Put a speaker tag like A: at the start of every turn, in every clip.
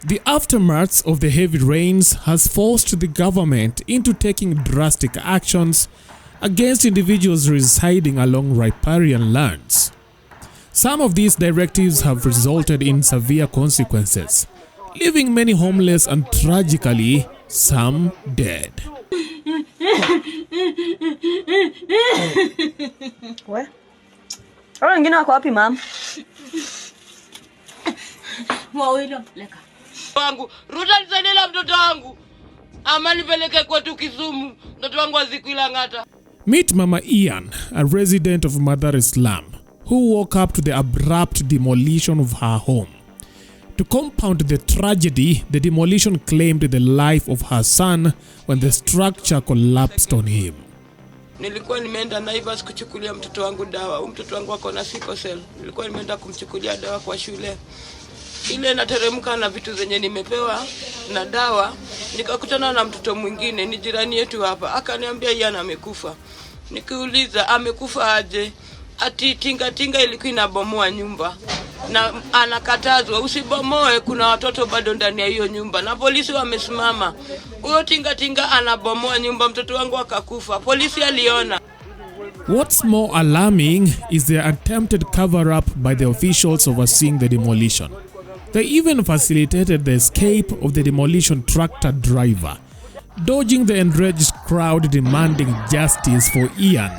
A: The aftermath of the heavy rains has forced the government into taking drastic actions against individuals residing along riparian lands. Some of these directives have resulted in severe consequences, leaving many homeless and tragically some dead.
B: Wewe wengine wako wapi mama?
C: Wawili peleka. Wangu, Ruto nisaidie mtoto wangu. Ama nipeleke kwetu Kisumu, mtoto wangu azikuila ngata.
A: Meet Mama Ian, a resident of Madar Islam, who woke up to the abrupt demolition of her home. To compound the tragedy, the demolition claimed the life of her son when the structure collapsed on him.
C: Nilikuwa nimeenda Naivas kuchukulia mtoto wangu dawa. Mtoto wangu ako na sickle cell. Nilikuwa nimeenda kumchukulia dawa kwa shule. Ile nateremka na vitu zenye nimepewa na dawa, nikakutana na mtoto mwingine, ni jirani yetu hapa. Akaniambia Ian amekufa. Nikiuliza amekufa aje? Ati tinga ilikuwa inabomoa nyumba. Na anakatazwa usibomoe, kuna watoto bado ndani ya hiyo nyumba. Na polisi wamesimama. Huyo tinga anabomoa nyumba, mtoto wangu akakufa. Polisi aliona.
A: What's more alarming is the attempted cover-up by the officials overseeing the demolition. They even facilitated the escape of the demolition tractor driver, dodging the enraged crowd demanding justice for Ian,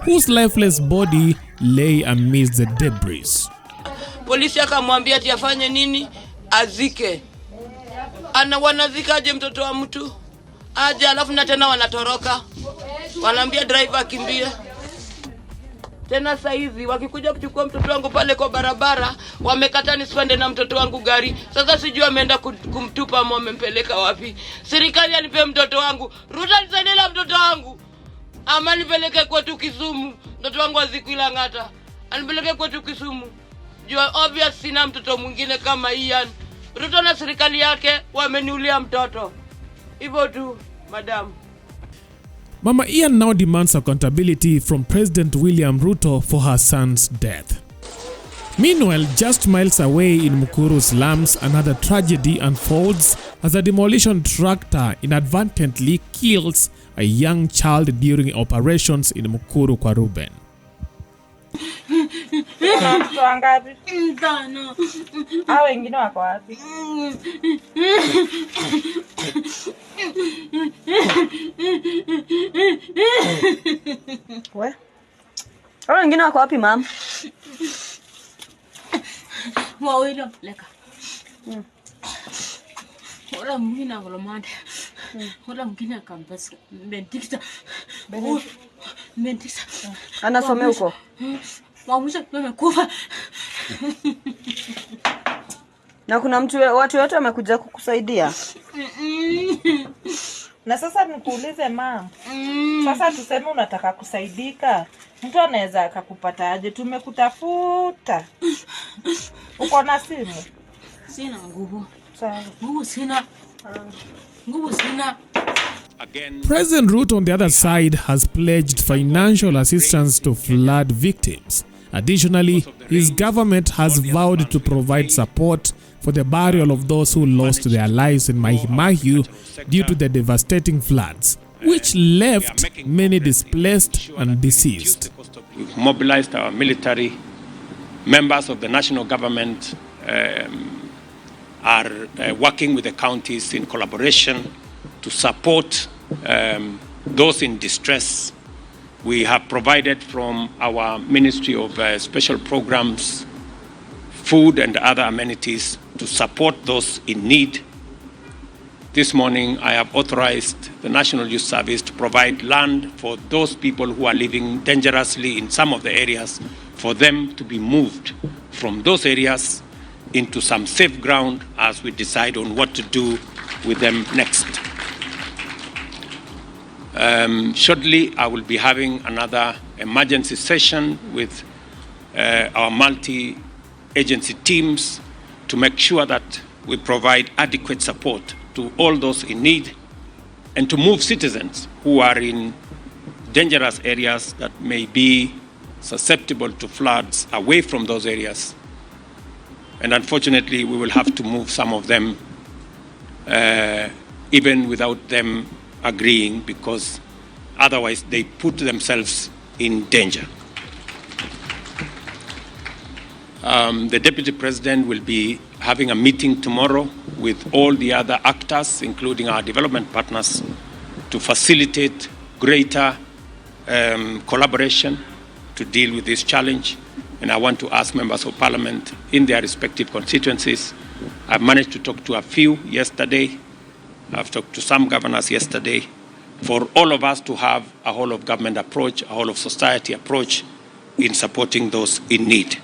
A: whose lifeless body lay amidst the debris.
C: Polisi akamwambia ati afanye nini? Azike. Wanazikaje mtoto wa mtu? Aje alafu na tena wanatoroka. Wanaambia driver akimbie. Tena sasa hivi wakikuja kuchukua mtoto wangu pale kwa barabara, wamekata nisipande na mtoto wangu gari. Sasa sijui ameenda kumtupa ama amempeleka wapi. Serikali anipe mtoto wangu. Ruto nisaidie mtoto wangu. Ama nipeleke kwetu Kisumu. Mtoto wangu azikuila ngata. Anipeleke kwetu Kisumu. Jua obvious sina mtoto mwingine kama Ian. Ruto na serikali yake wameniulia mtoto. Hivyo tu, madam.
A: Mama Ian now demands accountability from President William Ruto for her son's death. Meanwhile, just miles away in Mukuru slums, another tragedy unfolds as a demolition tractor inadvertently kills a young child during operations in Mukuru kwa Ruben.
B: Wengine wako wapi? Wewe wengine wako wapi mama?
C: Wawili peleka. Wala mwingine angolomanda. Wala mwingine akampesa. Bentikisa.
B: Anasomea huko.
C: Wamusha amekufa.
B: Na kuna watu wote wamekuja kukusaidia? Na sasa nikuulize mama. Sasa tuseme unataka kusaidika. Mtu anaweza akakupata aje? Tumekutafuta. Uko na simu?
C: Sina nguvu.
B: Sawa.
C: Nguvu sina.
A: President Ruto on the other side has pledged financial assistance to flood victims. Additionally, his government has vowed to provide support for the burial of those who lost their lives in Mahimahiu due to the devastating floods, which left many displaced and deceased.
D: We've mobilized our military. Members of the national government are working with the counties in collaboration to support those in distress. We have provided from our Ministry of Special Programs food and other amenities to support those in need. This morning, I have authorized the National Youth Service to provide land for those people who are living dangerously in some of the areas, for them to be moved from those areas into some safe ground as we decide on what to do with them next. Shortly, I will be having another emergency session with our multi-agency teams to make sure that we provide adequate support to all those in need and to move citizens who are in dangerous areas that may be susceptible to floods away from those areas. And unfortunately, we will have to move some of them even without them agreeing, because otherwise they put themselves in danger. The Deputy President will be having a meeting tomorrow with all the other actors, including our development partners, to facilitate greater collaboration to deal with this challenge. And I want to ask members of Parliament in their respective constituencies. I've managed to talk to a few yesterday. I've talked to some governors yesterday, for all of us to have a whole of government approach, a whole of society approach in supporting those in need.